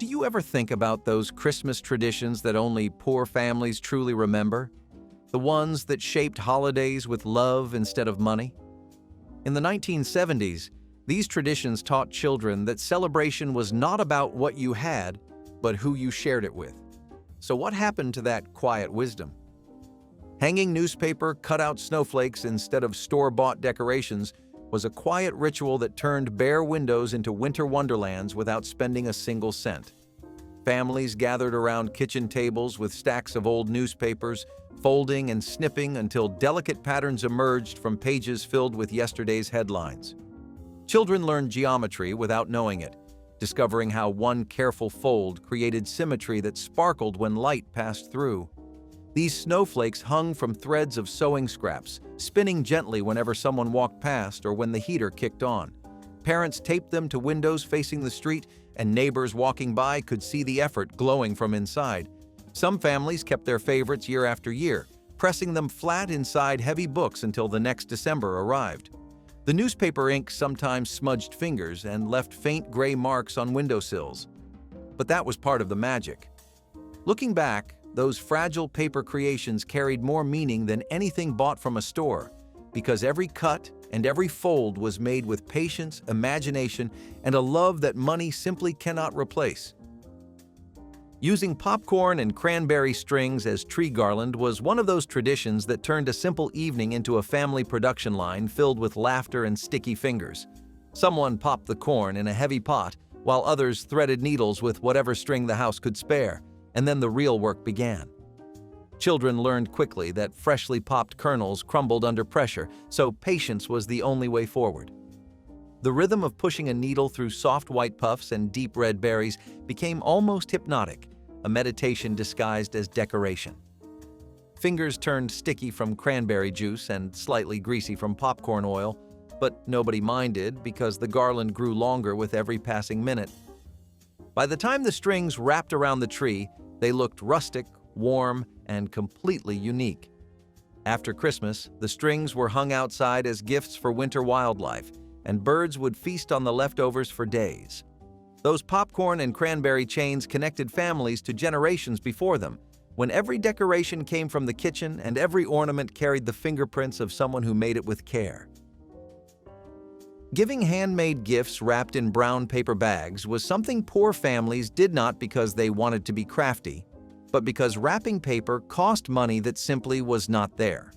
Do you ever think about those Christmas traditions that only poor families truly remember? The ones that shaped holidays with love instead of money? In the 1970s, these traditions taught children that celebration was not about what you had, but who you shared it with. So what happened to that quiet wisdom? Hanging newspaper cutout snowflakes instead of store-bought decorations was a quiet ritual that turned bare windows into winter wonderlands without spending a single cent. Families gathered around kitchen tables with stacks of old newspapers, folding and snipping until delicate patterns emerged from pages filled with yesterday's headlines. Children learned geometry without knowing it, discovering how one careful fold created symmetry that sparkled when light passed through. These snowflakes hung from threads of sewing scraps, spinning gently whenever someone walked past or when the heater kicked on. Parents taped them to windows facing the street, and neighbors walking by could see the effort glowing from inside. Some families kept their favorites year after year, pressing them flat inside heavy books until the next December arrived. The newspaper ink sometimes smudged fingers and left faint gray marks on windowsills. But that was part of the magic. Looking back, those fragile paper creations carried more meaning than anything bought from a store, because every cut and every fold was made with patience, imagination, and a love that money simply cannot replace. Using popcorn and cranberry strings as tree garland was one of those traditions that turned a simple evening into a family production line filled with laughter and sticky fingers. Someone popped the corn in a heavy pot, while others threaded needles with whatever string the house could spare, and then the real work began. Children learned quickly that freshly popped kernels crumbled under pressure, so patience was the only way forward. The rhythm of pushing a needle through soft white puffs and deep red berries became almost hypnotic, a meditation disguised as decoration. Fingers turned sticky from cranberry juice and slightly greasy from popcorn oil, but nobody minded because the garland grew longer with every passing minute. By the time the strings wrapped around the tree, they looked rustic, warm, and completely unique. After Christmas, the strings were hung outside as gifts for winter wildlife, and birds would feast on the leftovers for days. Those popcorn and cranberry chains connected families to generations before them, when every decoration came from the kitchen and every ornament carried the fingerprints of someone who made it with care. Giving handmade gifts wrapped in brown paper bags was something poor families did not because they wanted to be crafty, but because wrapping paper cost money that simply was not there.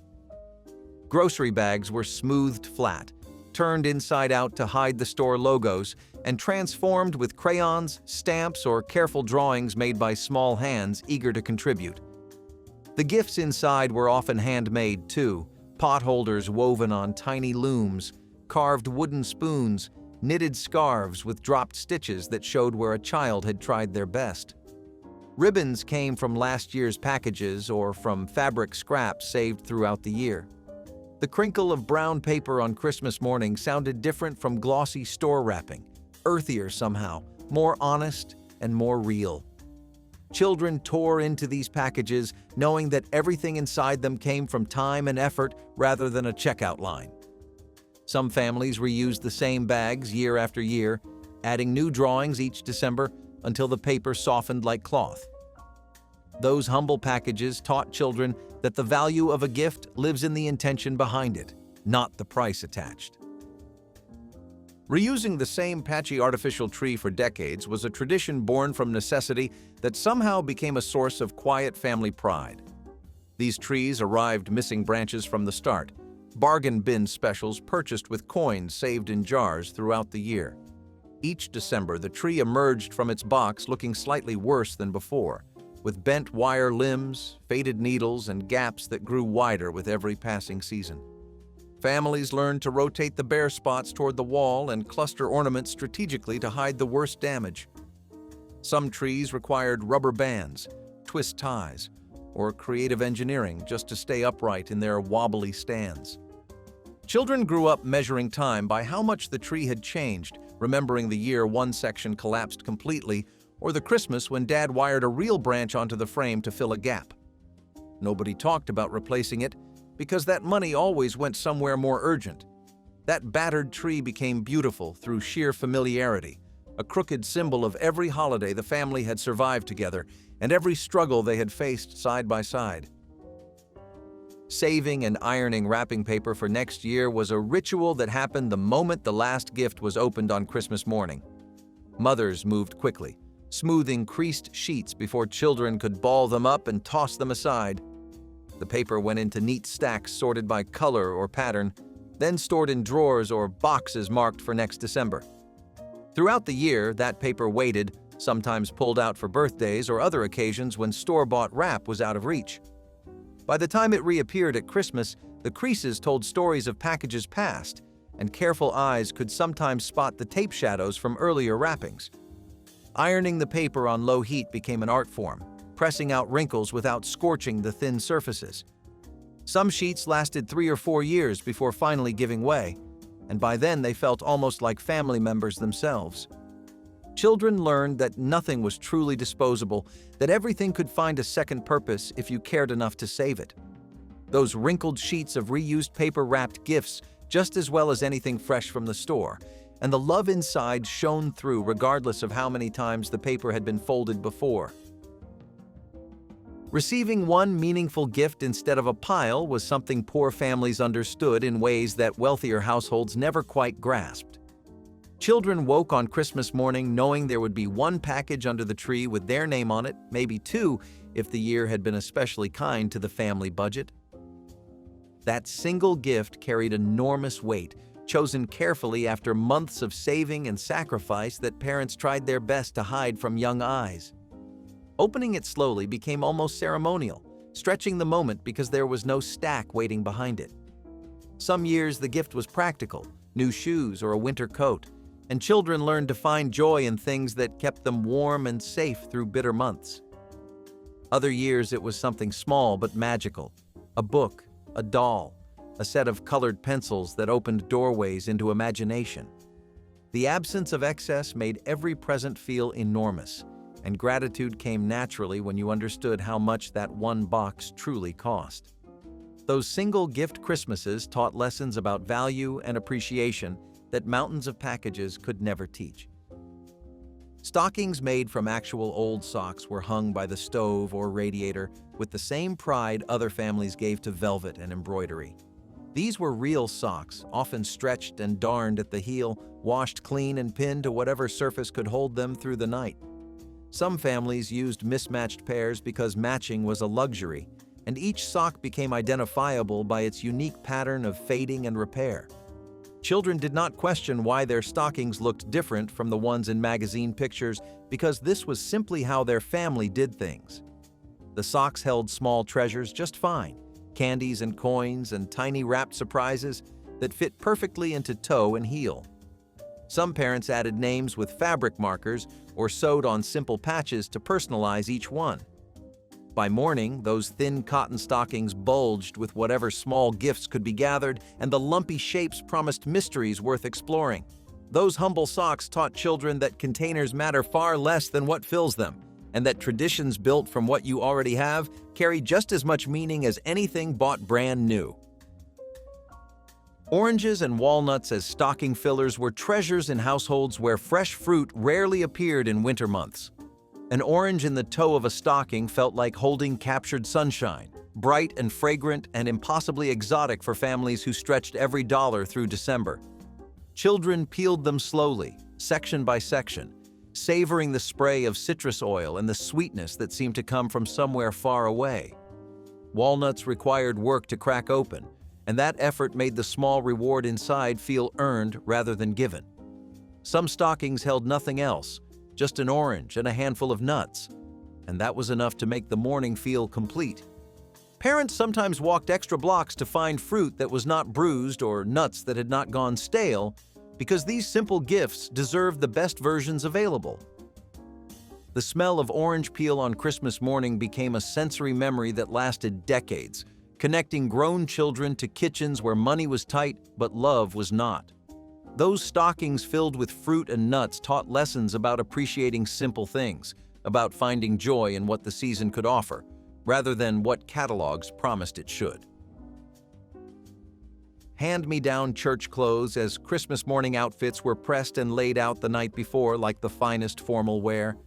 Grocery bags were smoothed flat, turned inside out to hide the store logos, and transformed with crayons, stamps, or careful drawings made by small hands eager to contribute. The gifts inside were often handmade too, pot holders woven on tiny looms, carved wooden spoons, knitted scarves with dropped stitches that showed where a child had tried their best. Ribbons came from last year's packages or from fabric scraps saved throughout the year. The crinkle of brown paper on Christmas morning sounded different from glossy store wrapping, earthier somehow, more honest and more real. Children tore into these packages knowing that everything inside them came from time and effort rather than a checkout line. Some families reused the same bags year after year, adding new drawings each December until the paper softened like cloth. Those humble packages taught children that the value of a gift lives in the intention behind it, not the price attached. Reusing the same patchy artificial tree for decades was a tradition born from necessity that somehow became a source of quiet family pride. These trees arrived missing branches from the start, bargain bin specials purchased with coins saved in jars throughout the year. Each December, the tree emerged from its box looking slightly worse than before, with bent wire limbs, faded needles, and gaps that grew wider with every passing season. Families learned to rotate the bare spots toward the wall and cluster ornaments strategically to hide the worst damage. Some trees required rubber bands, twist ties, or creative engineering just to stay upright in their wobbly stands. Children grew up measuring time by how much the tree had changed, remembering the year one section collapsed completely, or the Christmas when Dad wired a real branch onto the frame to fill a gap. Nobody talked about replacing it because that money always went somewhere more urgent. That battered tree became beautiful through sheer familiarity, a crooked symbol of every holiday the family had survived together and every struggle they had faced side by side. Saving and ironing wrapping paper for next year was a ritual that happened the moment the last gift was opened on Christmas morning. Mothers moved quickly, smoothing creased sheets before children could ball them up and toss them aside. The paper went into neat stacks sorted by color or pattern, then stored in drawers or boxes marked for next December. Throughout the year, that paper waited, sometimes pulled out for birthdays or other occasions when store-bought wrap was out of reach. By the time it reappeared at Christmas, the creases told stories of packages past, and careful eyes could sometimes spot the tape shadows from earlier wrappings. Ironing the paper on low heat became an art form, pressing out wrinkles without scorching the thin surfaces. Some sheets lasted 3 or 4 years before finally giving way, and by then they felt almost like family members themselves. Children learned that nothing was truly disposable, that everything could find a second purpose if you cared enough to save it. Those wrinkled sheets of reused paper wrapped gifts just as well as anything fresh from the store, and the love inside shone through regardless of how many times the paper had been folded before. Receiving one meaningful gift instead of a pile was something poor families understood in ways that wealthier households never quite grasped. Children woke on Christmas morning knowing there would be one package under the tree with their name on it, maybe 2 if the year had been especially kind to the family budget. That single gift carried enormous weight, chosen carefully after months of saving and sacrifice that parents tried their best to hide from young eyes. Opening it slowly became almost ceremonial, stretching the moment because there was no stack waiting behind it. Some years the gift was practical, new shoes or a winter coat, and children learned to find joy in things that kept them warm and safe through bitter months. Other years it was something small but magical, a book, a doll, a set of colored pencils that opened doorways into imagination. The absence of excess made every present feel enormous, and gratitude came naturally when you understood how much that one box truly cost. Those single gift Christmases taught lessons about value and appreciation that mountains of packages could never teach. Stockings made from actual old socks were hung by the stove or radiator with the same pride other families gave to velvet and embroidery. These were real socks, often stretched and darned at the heel, washed clean and pinned to whatever surface could hold them through the night. Some families used mismatched pairs because matching was a luxury, and each sock became identifiable by its unique pattern of fading and repair. Children did not question why their stockings looked different from the ones in magazine pictures because this was simply how their family did things. The socks held small treasures just fine, candies and coins and tiny wrapped surprises that fit perfectly into toe and heel. Some parents added names with fabric markers or sewed on simple patches to personalize each one. By morning, those thin cotton stockings bulged with whatever small gifts could be gathered, and the lumpy shapes promised mysteries worth exploring. Those humble socks taught children that containers matter far less than what fills them, and that traditions built from what you already have carry just as much meaning as anything bought brand new. Oranges and walnuts as stocking fillers were treasures in households where fresh fruit rarely appeared in winter months. An orange in the toe of a stocking felt like holding captured sunshine, bright and fragrant and impossibly exotic for families who stretched every dollar through December. Children peeled them slowly, section by section, savoring the spray of citrus oil and the sweetness that seemed to come from somewhere far away. Walnuts required work to crack open, and that effort made the small reward inside feel earned rather than given. Some stockings held nothing else, just an orange and a handful of nuts, and that was enough to make the morning feel complete. Parents sometimes walked extra blocks to find fruit that was not bruised or nuts that had not gone stale, because these simple gifts deserved the best versions available. The smell of orange peel on Christmas morning became a sensory memory that lasted decades, connecting grown children to kitchens where money was tight but love was not. Those stockings filled with fruit and nuts taught lessons about appreciating simple things, about finding joy in what the season could offer, rather than what catalogs promised it should. hand-me-down church clothes as Christmas morning outfits were pressed and laid out the night before like the finest formal wear.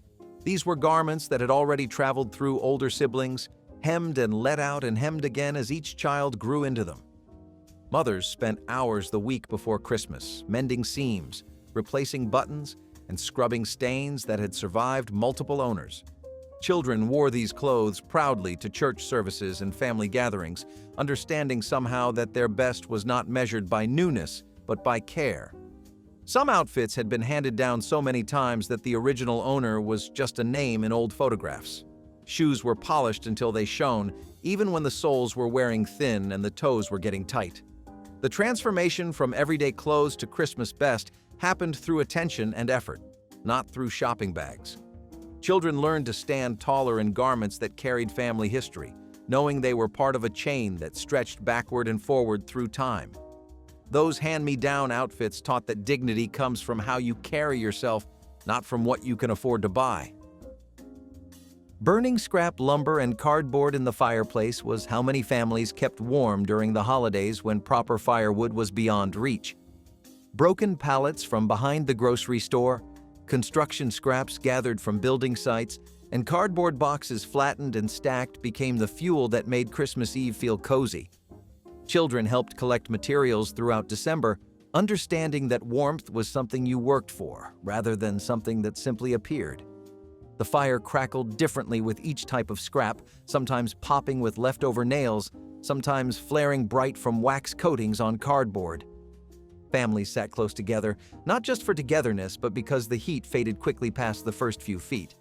These were garments that had already traveled through older siblings, hemmed and let out and hemmed again as each child grew into them. Mothers spent hours the week before Christmas, mending seams, replacing buttons, and scrubbing stains that had survived multiple owners. Children wore these clothes proudly to church services and family gatherings, understanding somehow that their best was not measured by newness, but by care. Some outfits had been handed down so many times that the original owner was just a name in old photographs. Shoes were polished until they shone, even when the soles were wearing thin and the toes were getting tight. The transformation from everyday clothes to Christmas best happened through attention and effort, not through shopping bags. Children learned to stand taller in garments that carried family history, knowing they were part of a chain that stretched backward and forward through time. Those hand-me-down outfits taught that dignity comes from how you carry yourself, not from what you can afford to buy. Burning scrap lumber and cardboard in the fireplace was how many families kept warm during the holidays when proper firewood was beyond reach. Broken pallets from behind the grocery store, construction scraps gathered from building sites, and cardboard boxes flattened and stacked became the fuel that made Christmas Eve feel cozy. Children helped collect materials throughout December, understanding that warmth was something you worked for, rather than something that simply appeared. The fire crackled differently with each type of scrap, sometimes popping with leftover nails, sometimes flaring bright from wax coatings on cardboard. Families sat close together, not just for togetherness, but because the heat faded quickly past the first few feet.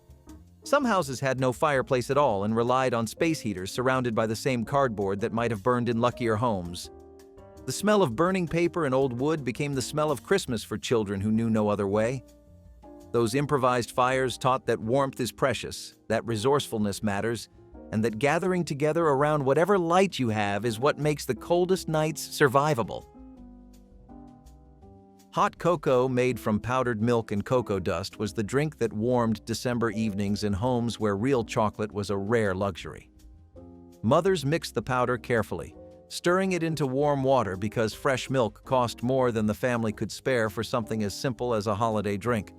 Some houses had no fireplace at all and relied on space heaters surrounded by the same cardboard that might have burned in luckier homes. The smell of burning paper and old wood became the smell of Christmas for children who knew no other way. Those improvised fires taught that warmth is precious, that resourcefulness matters, and that gathering together around whatever light you have is what makes the coldest nights survivable. Hot cocoa made from powdered milk and cocoa dust was the drink that warmed December evenings in homes where real chocolate was a rare luxury. Mothers mixed the powder carefully, stirring it into warm water because fresh milk cost more than the family could spare for something as simple as a holiday drink.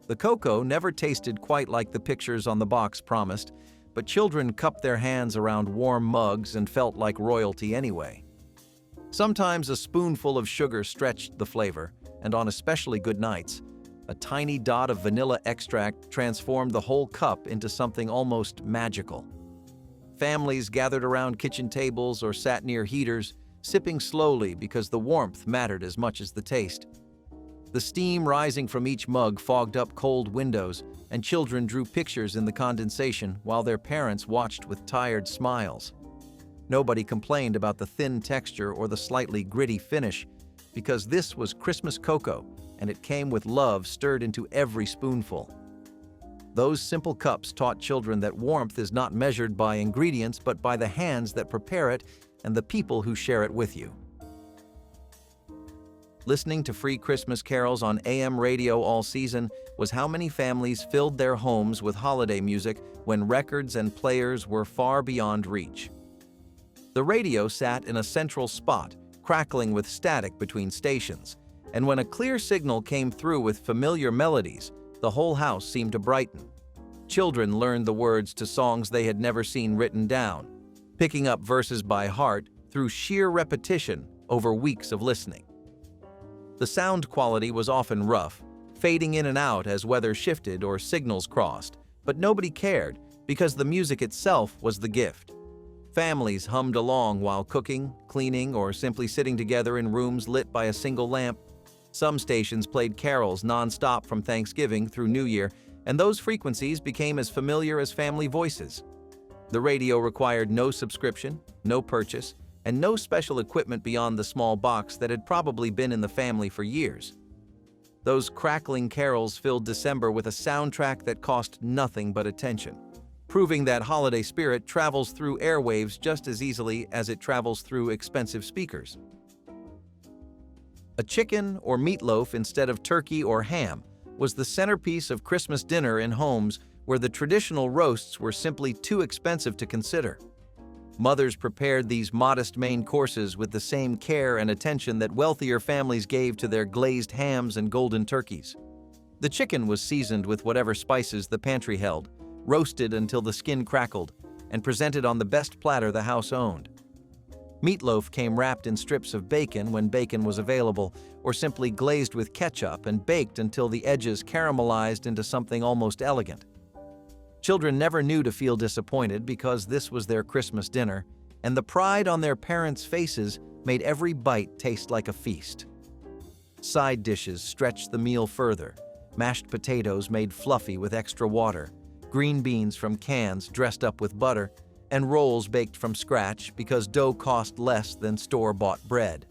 The cocoa never tasted quite like the pictures on the box promised, but children cupped their hands around warm mugs and felt like royalty anyway. Sometimes a spoonful of sugar stretched the flavor, and on especially good nights, a tiny dot of vanilla extract transformed the whole cup into something almost magical. Families gathered around kitchen tables or sat near heaters, sipping slowly because the warmth mattered as much as the taste. The steam rising from each mug fogged up cold windows, and children drew pictures in the condensation while their parents watched with tired smiles. Nobody complained about the thin texture or the slightly gritty finish, because this was Christmas cocoa, and it came with love stirred into every spoonful. Those simple cups taught children that warmth is not measured by ingredients but by the hands that prepare it and the people who share it with you. Listening to free Christmas carols on AM radio all season was how many families filled their homes with holiday music when records and players were far beyond reach. The radio sat in a central spot, crackling with static between stations, and when a clear signal came through with familiar melodies, the whole house seemed to brighten. Children learned the words to songs they had never seen written down, picking up verses by heart through sheer repetition over weeks of listening. The sound quality was often rough, fading in and out as weather shifted or signals crossed, but nobody cared because the music itself was the gift. Families hummed along while cooking, cleaning, or simply sitting together in rooms lit by a single lamp. Some stations played carols non-stop from Thanksgiving through New Year, and those frequencies became as familiar as family voices. The radio required no subscription, no purchase, and no special equipment beyond the small box that had probably been in the family for years. Those crackling carols filled December with a soundtrack that cost nothing but attention, proving that holiday spirit travels through airwaves just as easily as it travels through expensive speakers. A chicken or meatloaf instead of turkey or ham was the centerpiece of Christmas dinner in homes where the traditional roasts were simply too expensive to consider. Mothers prepared these modest main courses with the same care and attention that wealthier families gave to their glazed hams and golden turkeys. The chicken was seasoned with whatever spices the pantry held, roasted until the skin crackled, and presented on the best platter the house owned. Meatloaf came wrapped in strips of bacon when bacon was available, or simply glazed with ketchup and baked until the edges caramelized into something almost elegant. Children never knew to feel disappointed because this was their Christmas dinner, and the pride on their parents' faces made every bite taste like a feast. Side dishes stretched the meal further: mashed potatoes made fluffy with extra water, green beans from cans dressed up with butter, and rolls baked from scratch because dough cost less than store-bought bread.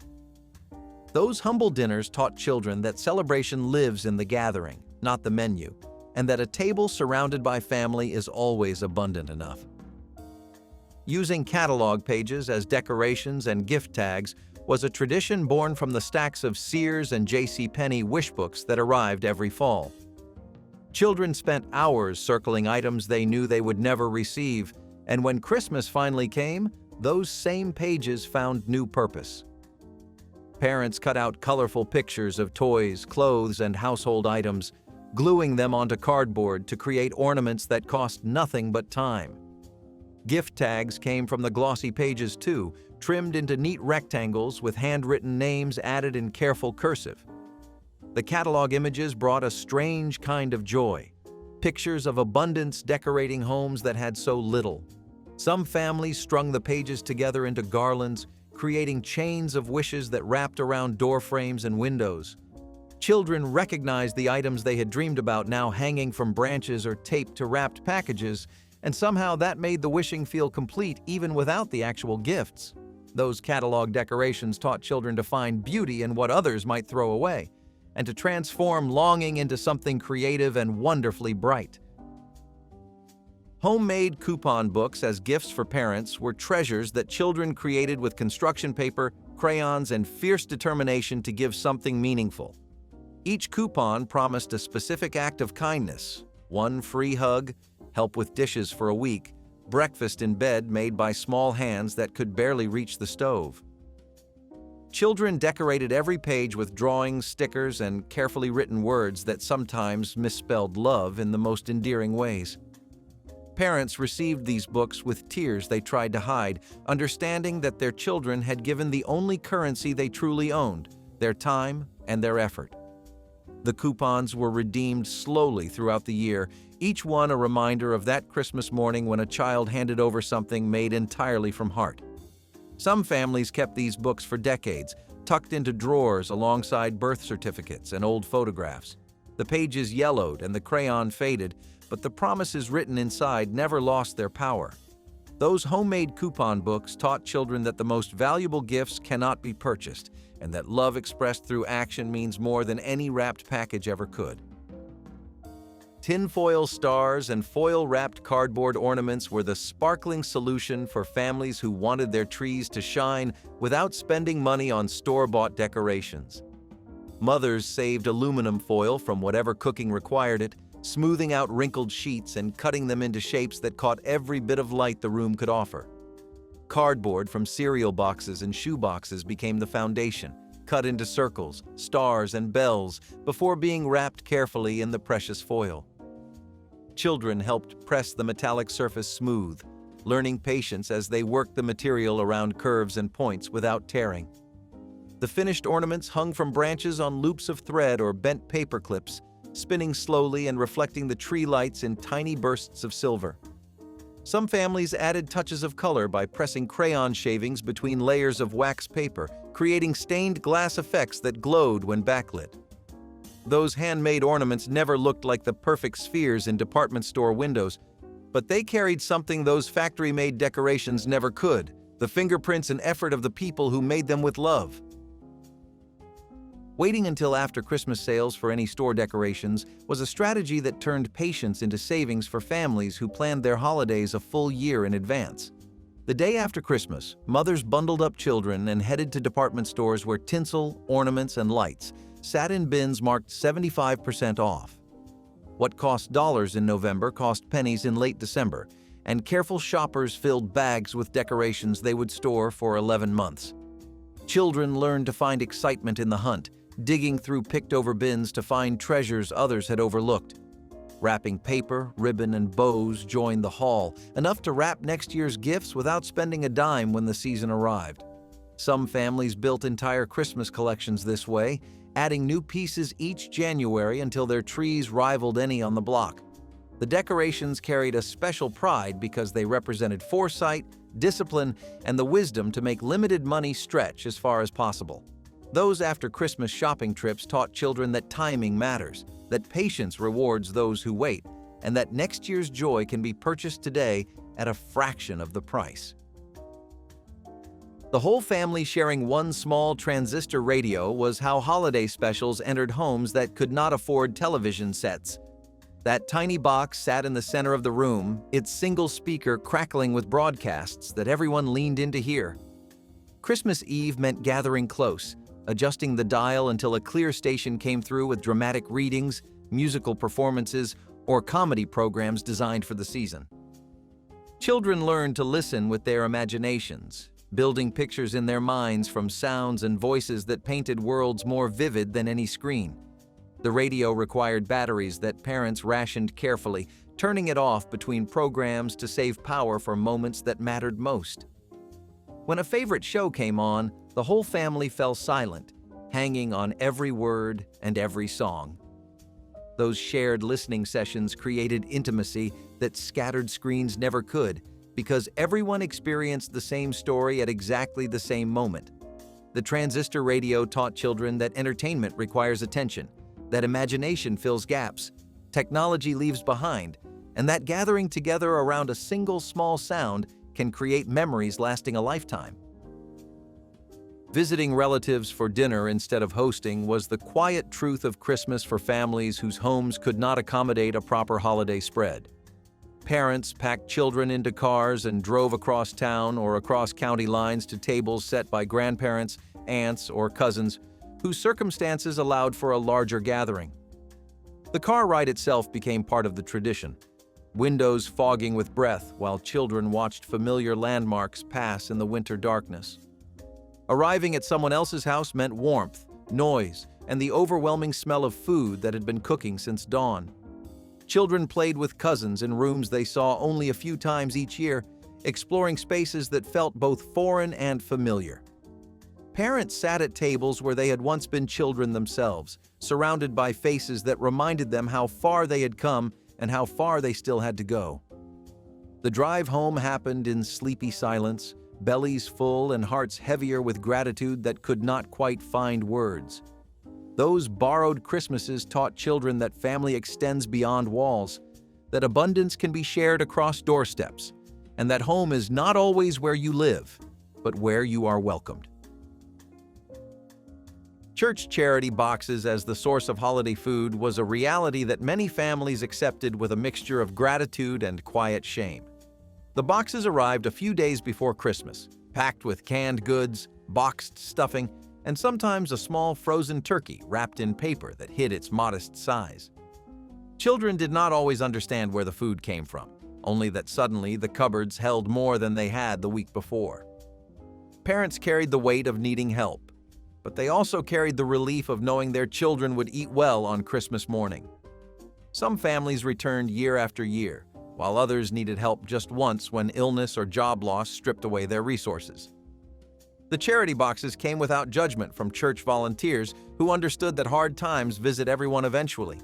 Those humble dinners taught children that celebration lives in the gathering, not the menu, and that a table surrounded by family is always abundant enough. Using catalog pages as decorations and gift tags was a tradition born from the stacks of Sears and JCPenney wish books that arrived every fall. Children spent hours circling items they knew they would never receive, and when Christmas finally came, those same pages found new purpose. Parents cut out colorful pictures of toys, clothes, and household items, gluing them onto cardboard to create ornaments that cost nothing but time. Gift tags came from the glossy pages too, trimmed into neat rectangles with handwritten names added in careful cursive. The catalog images brought a strange kind of joy. Pictures of abundance decorating homes that had so little. Some families strung the pages together into garlands, creating chains of wishes that wrapped around door frames and windows. Children recognized the items they had dreamed about now hanging from branches or taped to wrapped packages, and somehow that made the wishing feel complete even without the actual gifts. Those catalog decorations taught children to find beauty in what others might throw away, and to transform longing into something creative and wonderfully bright. Homemade coupon books as gifts for parents were treasures that children created with construction paper, crayons, and fierce determination to give something meaningful. Each coupon promised a specific act of kindness: one free hug, help with dishes for a week, breakfast in bed made by small hands that could barely reach the stove. Children decorated every page with drawings, stickers, and carefully written words that sometimes misspelled love in the most endearing ways. Parents received these books with tears they tried to hide, understanding that their children had given the only currency they truly owned: their time and their effort. The coupons were redeemed slowly throughout the year, each one a reminder of that Christmas morning when a child handed over something made entirely from heart. Some families kept these books for decades, tucked into drawers alongside birth certificates and old photographs. The pages yellowed and the crayon faded, but the promises written inside never lost their power. Those homemade coupon books taught children that the most valuable gifts cannot be purchased, and that love expressed through action means more than any wrapped package ever could. Tinfoil stars and foil-wrapped cardboard ornaments were the sparkling solution for families who wanted their trees to shine without spending money on store-bought decorations. Mothers saved aluminum foil from whatever cooking required it, smoothing out wrinkled sheets and cutting them into shapes that caught every bit of light the room could offer. Cardboard from cereal boxes and shoe boxes became the foundation, cut into circles, stars, and bells before being wrapped carefully in the precious foil. Children helped press the metallic surface smooth, learning patience as they worked the material around curves and points without tearing. The finished ornaments hung from branches on loops of thread or bent paper clips, spinning slowly and reflecting the tree lights in tiny bursts of silver. Some families added touches of color by pressing crayon shavings between layers of wax paper, creating stained glass effects that glowed when backlit. Those handmade ornaments never looked like the perfect spheres in department store windows, but they carried something those factory-made decorations never could: the fingerprints and effort of the people who made them with love. Waiting until after Christmas sales for any store decorations was a strategy that turned patience into savings for families who planned their holidays a full year in advance. The day after Christmas, mothers bundled up children and headed to department stores where tinsel, ornaments, and lights sat in bins marked 75% off. What cost dollars in November cost pennies in late December, and careful shoppers filled bags with decorations they would store for 11 months. Children learned to find excitement in the hunt, digging through picked-over bins to find treasures others had overlooked. Wrapping paper, ribbon, and bows joined the haul, enough to wrap next year's gifts without spending a dime when the season arrived. Some families built entire Christmas collections this way, adding new pieces each January until their trees rivaled any on the block. The decorations carried a special pride because they represented foresight, discipline, and the wisdom to make limited money stretch as far as possible. Those after-Christmas shopping trips taught children that timing matters, that patience rewards those who wait, and that next year's joy can be purchased today at a fraction of the price. The whole family sharing one small transistor radio was how holiday specials entered homes that could not afford television sets. That tiny box sat in the center of the room, its single speaker crackling with broadcasts that everyone leaned in to hear. Christmas Eve meant gathering close, adjusting the dial until a clear station came through with dramatic readings, musical performances, or comedy programs designed for the season. Children learned to listen with their imaginations, building pictures in their minds from sounds and voices that painted worlds more vivid than any screen. The radio required batteries that parents rationed carefully, turning it off between programs to save power for moments that mattered most. When a favorite show came on, the whole family fell silent, hanging on every word and every song. Those shared listening sessions created intimacy that scattered screens never could, because everyone experienced the same story at exactly the same moment. The transistor radio taught children that entertainment requires attention, that imagination fills gaps, technology leaves behind, and that gathering together around a single small sound can create memories lasting a lifetime. Visiting relatives for dinner instead of hosting was the quiet truth of Christmas for families whose homes could not accommodate a proper holiday spread. Parents packed children into cars and drove across town or across county lines to tables set by grandparents, aunts, or cousins whose circumstances allowed for a larger gathering. The car ride itself became part of the tradition, windows fogging with breath while children watched familiar landmarks pass in the winter darkness. Arriving at someone else's house meant warmth, noise, and the overwhelming smell of food that had been cooking since dawn. Children played with cousins in rooms they saw only a few times each year, exploring spaces that felt both foreign and familiar. Parents sat at tables where they had once been children themselves, surrounded by faces that reminded them how far they had come and how far they still had to go. The drive home happened in sleepy silence, bellies full and hearts heavier with gratitude that could not quite find words. Those borrowed Christmases taught children that family extends beyond walls, that abundance can be shared across doorsteps, and that home is not always where you live, but where you are welcomed. Church charity boxes as the source of holiday food was a reality that many families accepted with a mixture of gratitude and quiet shame. The boxes arrived a few days before Christmas, packed with canned goods, boxed stuffing, and sometimes a small frozen turkey wrapped in paper that hid its modest size. Children did not always understand where the food came from, only that suddenly the cupboards held more than they had the week before. Parents carried the weight of needing help, but they also carried the relief of knowing their children would eat well on Christmas morning. Some families returned year after year, while others needed help just once when illness or job loss stripped away their resources. The charity boxes came without judgment from church volunteers who understood that hard times visit everyone eventually.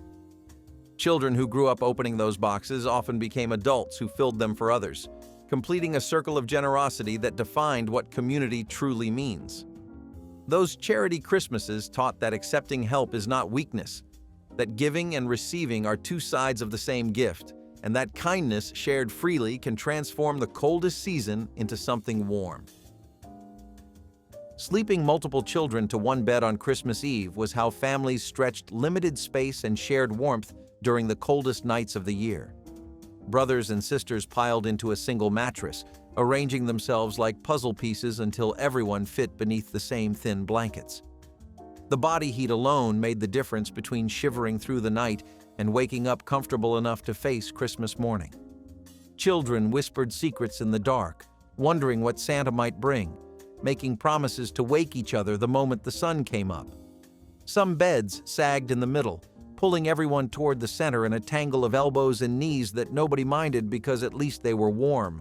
Children who grew up opening those boxes often became adults who filled them for others, completing a circle of generosity that defined what community truly means. Those charity Christmases taught that accepting help is not weakness, that giving and receiving are two sides of the same gift, and that kindness shared freely can transform the coldest season into something warm. Sleeping multiple children to one bed on Christmas Eve was how families stretched limited space and shared warmth during the coldest nights of the year. Brothers and sisters piled into a single mattress, arranging themselves like puzzle pieces until everyone fit beneath the same thin blankets. The body heat alone made the difference between shivering through the night and waking up comfortable enough to face Christmas morning. Children whispered secrets in the dark, wondering what Santa might bring, making promises to wake each other the moment the sun came up. Some beds sagged in the middle, pulling everyone toward the center in a tangle of elbows and knees that nobody minded because at least they were warm.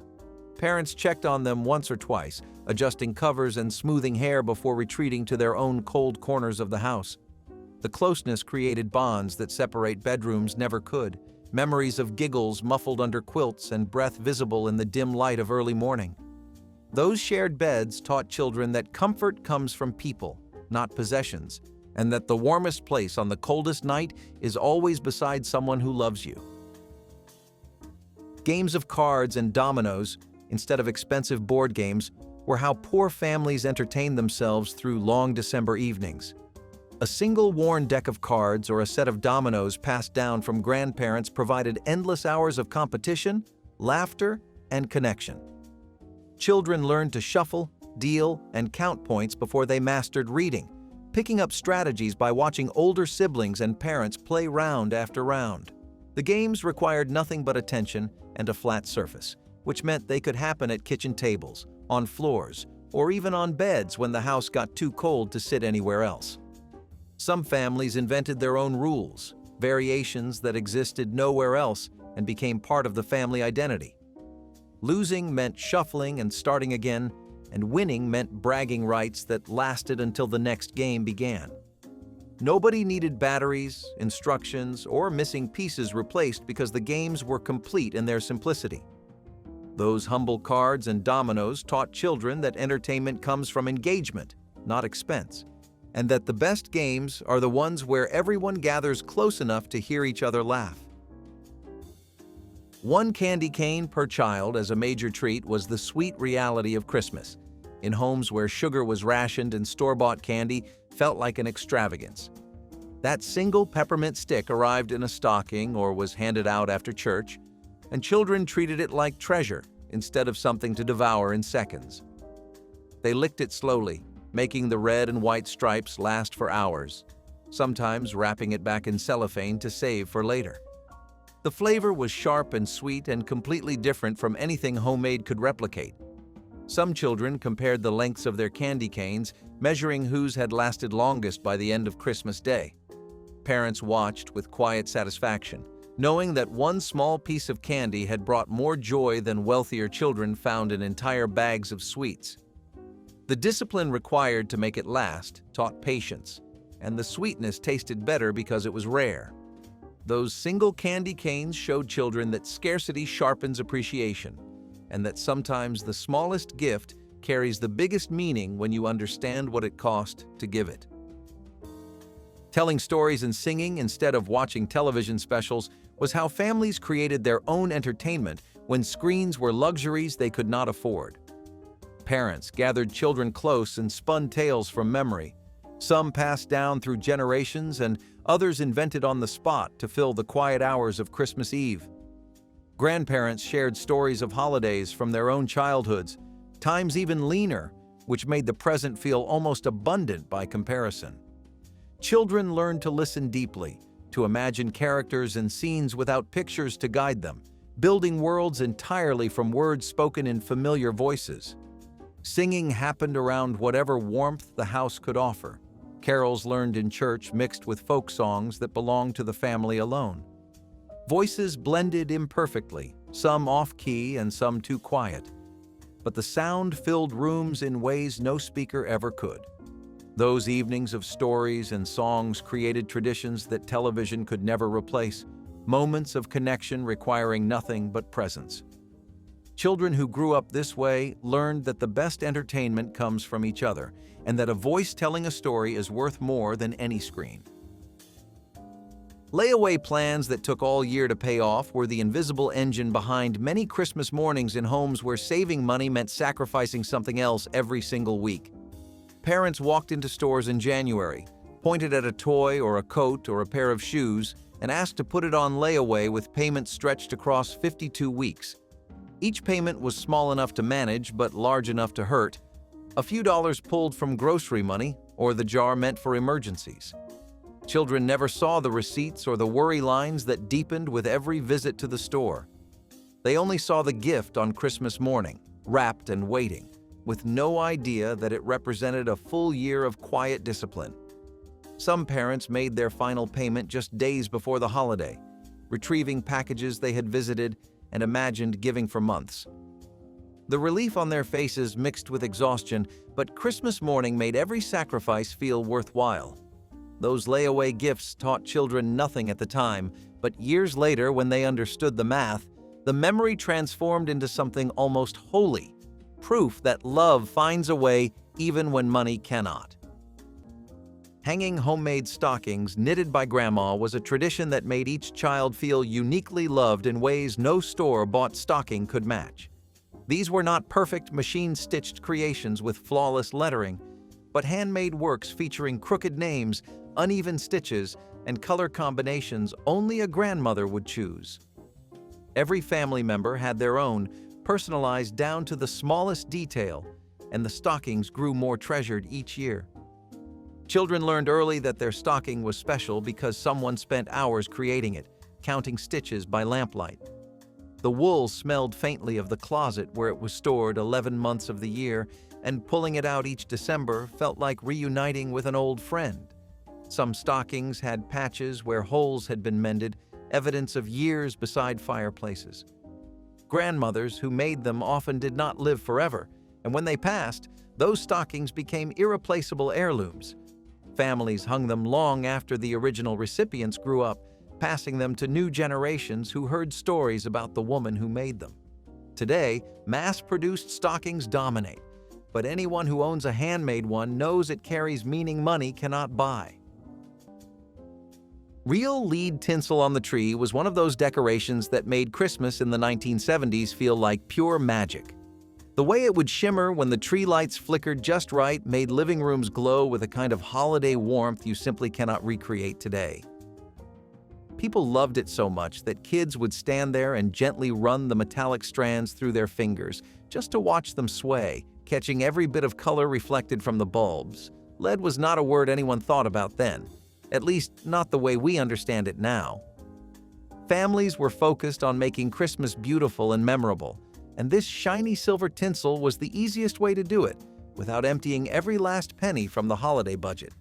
Parents checked on them once or twice, adjusting covers and smoothing hair before retreating to their own cold corners of the house. The closeness created bonds that separate bedrooms never could, memories of giggles muffled under quilts and breath visible in the dim light of early morning. Those shared beds taught children that comfort comes from people, not possessions, and that the warmest place on the coldest night is always beside someone who loves you. Games of cards and dominoes, instead of expensive board games, were how poor families entertained themselves through long December evenings. A single worn deck of cards or a set of dominoes passed down from grandparents provided endless hours of competition, laughter, and connection. Children learned to shuffle, deal, and count points before they mastered reading, picking up strategies by watching older siblings and parents play round after round. The games required nothing but attention and a flat surface, which meant they could happen at kitchen tables, on floors, or even on beds when the house got too cold to sit anywhere else. Some families invented their own rules, variations that existed nowhere else and became part of the family identity. Losing meant shuffling and starting again, and winning meant bragging rights that lasted until the next game began. Nobody needed batteries, instructions, or missing pieces replaced because the games were complete in their simplicity. Those humble cards and dominoes taught children that entertainment comes from engagement, not expense, and that the best games are the ones where everyone gathers close enough to hear each other laugh. One candy cane per child as a major treat was the sweet reality of Christmas. In homes where sugar was rationed and store-bought candy felt like an extravagance. That single peppermint stick arrived in a stocking or was handed out after church, and children treated it like treasure instead of something to devour in seconds. They licked it slowly, making the red and white stripes last for hours, sometimes wrapping it back in cellophane to save for later. The flavor was sharp and sweet and completely different from anything homemade could replicate. Some children compared the lengths of their candy canes, measuring whose had lasted longest by the end of Christmas Day. Parents watched with quiet satisfaction, knowing that one small piece of candy had brought more joy than wealthier children found in entire bags of sweets. The discipline required to make it last taught patience, and the sweetness tasted better because it was rare. Those single candy canes showed children that scarcity sharpens appreciation, and that sometimes the smallest gift carries the biggest meaning when you understand what it cost to give it. Telling stories and singing instead of watching television specials was how families created their own entertainment when screens were luxuries they could not afford. Parents gathered children close and spun tales from memory. Some passed down through generations and others invented on the spot to fill the quiet hours of Christmas Eve. Grandparents shared stories of holidays from their own childhoods, times even leaner, which made the present feel almost abundant by comparison. Children learned to listen deeply, to imagine characters and scenes without pictures to guide them, building worlds entirely from words spoken in familiar voices. Singing happened around whatever warmth the house could offer. Carols learned in church mixed with folk songs that belonged to the family alone. Voices blended imperfectly, some off-key and some too quiet. But the sound filled rooms in ways no speaker ever could. Those evenings of stories and songs created traditions that television could never replace, moments of connection requiring nothing but presence. Children who grew up this way learned that the best entertainment comes from each other, and that a voice telling a story is worth more than any screen. Layaway plans that took all year to pay off were the invisible engine behind many Christmas mornings in homes where saving money meant sacrificing something else every single week. Parents walked into stores in January, pointed at a toy or a coat or a pair of shoes, and asked to put it on layaway with payments stretched across 52 weeks. Each payment was small enough to manage but large enough to hurt, a few dollars pulled from grocery money or the jar meant for emergencies. Children never saw the receipts or the worry lines that deepened with every visit to the store. They only saw the gift on Christmas morning, wrapped and waiting, with no idea that it represented a full year of quiet discipline. Some parents made their final payment just days before the holiday, retrieving packages they had visited and imagined giving for months. The relief on their faces mixed with exhaustion, but Christmas morning made every sacrifice feel worthwhile. Those layaway gifts taught children nothing at the time, but years later, when they understood the math, the memory transformed into something almost holy, proof that love finds a way even when money cannot. Hanging homemade stockings knitted by Grandma was a tradition that made each child feel uniquely loved in ways no store-bought stocking could match. These were not perfect machine-stitched creations with flawless lettering, but handmade works featuring crooked names, uneven stitches, and color combinations only a grandmother would choose. Every family member had their own, personalized down to the smallest detail, and the stockings grew more treasured each year. Children learned early that their stocking was special because someone spent hours creating it, counting stitches by lamplight. The wool smelled faintly of the closet where it was stored 11 months of the year, and pulling it out each December felt like reuniting with an old friend. Some stockings had patches where holes had been mended, evidence of years beside fireplaces. Grandmothers who made them often did not live forever, and when they passed, those stockings became irreplaceable heirlooms. Families hung them long after the original recipients grew up, passing them to new generations who heard stories about the woman who made them. Today, mass-produced stockings dominate, but anyone who owns a handmade one knows it carries meaning money cannot buy. Real lead tinsel on the tree was one of those decorations that made Christmas in the 1970s feel like pure magic. The way it would shimmer when the tree lights flickered just right made living rooms glow with a kind of holiday warmth you simply cannot recreate today. People loved it so much that kids would stand there and gently run the metallic strands through their fingers just to watch them sway, catching every bit of color reflected from the bulbs. LED was not a word anyone thought about then, at least not the way we understand it now. Families were focused on making Christmas beautiful and memorable, and this shiny silver tinsel was the easiest way to do it, without emptying every last penny from the holiday budget.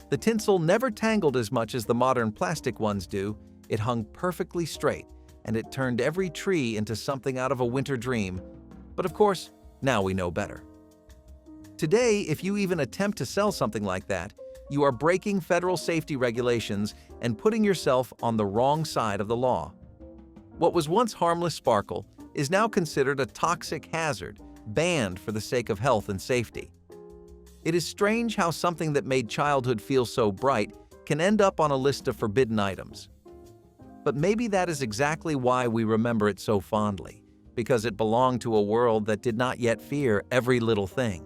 The tinsel never tangled as much as the modern plastic ones do. It hung perfectly straight, and it turned every tree into something out of a winter dream. But of course, now we know better. Today, if you even attempt to sell something like that, you are breaking federal safety regulations and putting yourself on the wrong side of the law. What was once harmless sparkle is now considered a toxic hazard, banned for the sake of health and safety. It is strange how something that made childhood feel so bright can end up on a list of forbidden items. But maybe that is exactly why we remember it so fondly, because it belonged to a world that did not yet fear every little thing.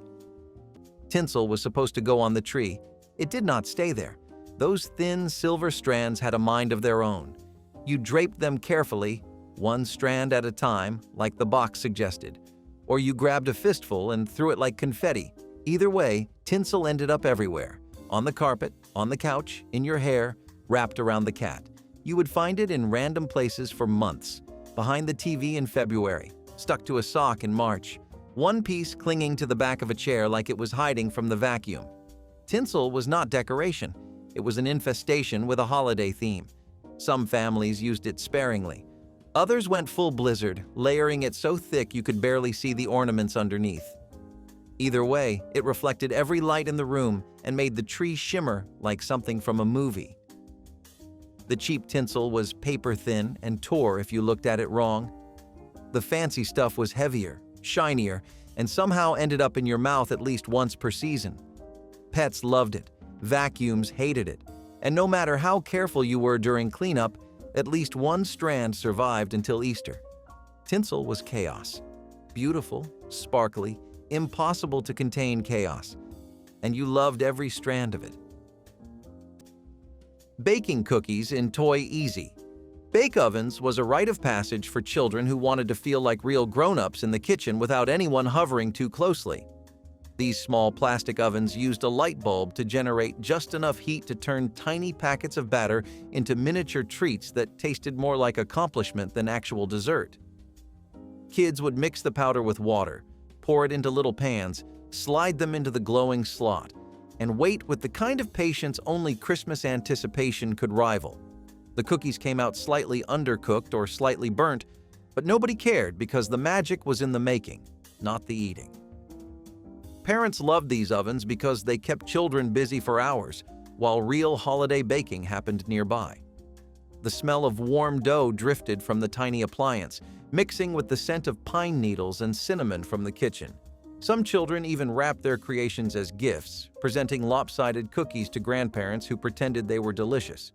Tinsel was supposed to go on the tree. It did not stay there. Those thin silver strands had a mind of their own. You draped them carefully, one strand at a time, like the box suggested, or you grabbed a fistful and threw it like confetti. Either way, tinsel ended up everywhere, on the carpet, on the couch, in your hair, wrapped around the cat. You would find it in random places for months, behind the TV in February, stuck to a sock in March, one piece clinging to the back of a chair like it was hiding from the vacuum. Tinsel was not decoration. It was an infestation with a holiday theme. Some families used it sparingly. Others went full blizzard, layering it so thick you could barely see the ornaments underneath. Either way, it reflected every light in the room and made the tree shimmer like something from a movie. The cheap tinsel was paper-thin and tore if you looked at it wrong. The fancy stuff was heavier, shinier, and somehow ended up in your mouth at least once per season. Pets loved it, vacuums hated it, and no matter how careful you were during cleanup, at least one strand survived until Easter. Tinsel was chaos. Beautiful, sparkly, impossible to contain chaos, and you loved every strand of it. Baking cookies in Toy Easy. Bake ovens was a rite of passage for children who wanted to feel like real grown-ups in the kitchen without anyone hovering too closely. These small plastic ovens used a light bulb to generate just enough heat to turn tiny packets of batter into miniature treats that tasted more like accomplishment than actual dessert. Kids would mix the powder with water, pour it into little pans, slide them into the glowing slot, and wait with the kind of patience only Christmas anticipation could rival. The cookies came out slightly undercooked or slightly burnt, but nobody cared because the magic was in the making, not the eating. Parents loved these ovens because they kept children busy for hours, while real holiday baking happened nearby. The smell of warm dough drifted from the tiny appliance, mixing with the scent of pine needles and cinnamon from the kitchen. Some children even wrapped their creations as gifts, presenting lopsided cookies to grandparents who pretended they were delicious.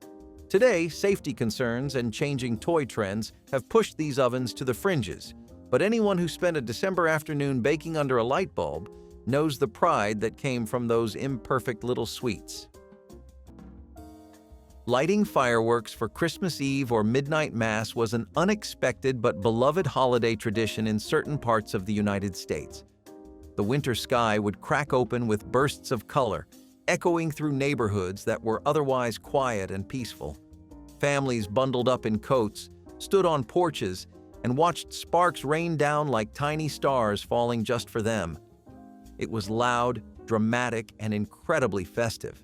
Today, safety concerns and changing toy trends have pushed these ovens to the fringes, but anyone who spent a December afternoon baking under a light bulb knows the pride that came from those imperfect little sweets. Lighting fireworks for Christmas Eve or midnight mass was an unexpected but beloved holiday tradition in certain parts of the United States. The winter sky would crack open with bursts of color, echoing through neighborhoods that were otherwise quiet and peaceful. Families bundled up in coats, stood on porches, and watched sparks rain down like tiny stars falling just for them. It was loud, dramatic, and incredibly festive.